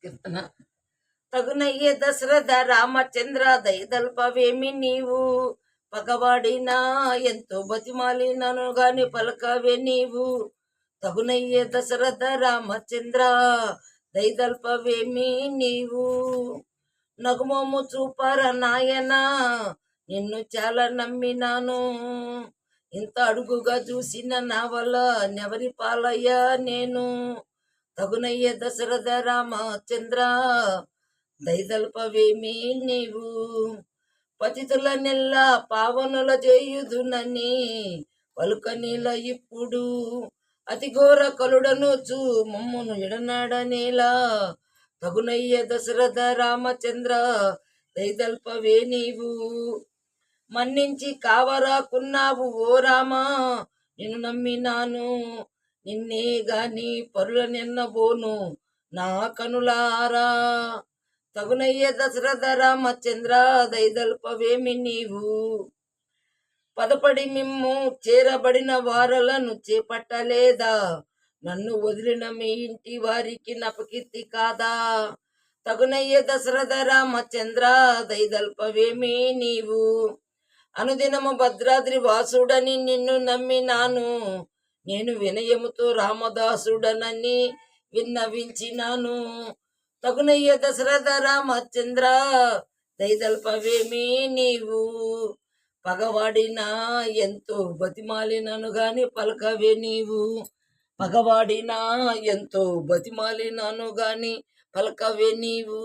కీర్తన. తగునయ్యే దశరథ రామచంద్ర దయదల్పవేమి నీవు, పగవాడినా ఎంతో బతిమాలినను గాని పలకవే నీవు. తగునయ్యే దశరథ రామచంద్ర దయదల్పవేమి నీవు. నగుమోము చూపర నాయనా, నిన్ను చాలా నమ్మినాను. ఇంత అడుగుగా చూసిన నా వల్ల నెవరి పాలయ్యా నేను. తగునయ్య దశరథ రామచంద్ర దయదల్పవేమి నీవు. పతితుల నెల్ల పావనుల చేయుదునని పలుకనీల ఇప్పుడు, అతి ఘోర కలుడనొచ్చు మమ్మును ఎడనాడనేలా. తగునయ్య దశరథ రామచంద్ర దయదల్పవే నీవు. మన్నించి కావరాకున్నావు ఓ రామా, నిన్ను నమ్మినాను. నిన్నే గాని పరుల నిన్నబోను నా కనులారా. తగునయ్య దశరథ రామచంద్ర దయదల్పవేమి నీవు. పదపడి మిమ్ము చేరబడిన వారలను చేపట్టలేదా, నన్ను వదిలిన మీ ఇంటి వారికి నపకీర్తి కాదా. తగునయ్య దశరథ రామచంద్ర దయదల్పవేమి నీవు. అనుదినము భద్రాద్రి వాసుడని నిన్ను నమ్మినాను. నేను వినయముతో రామదాసుడనని విన్నవించినాను. తగునయ్య దశరథ రామచంద్ర దయదల్పవేమి నీవు. పగవాడినా ఎంతో బతిమాలినను గాని పలకవే నీవు. పగవాడినా ఎంతో బతిమాలినను గాని పలకవే నీవు.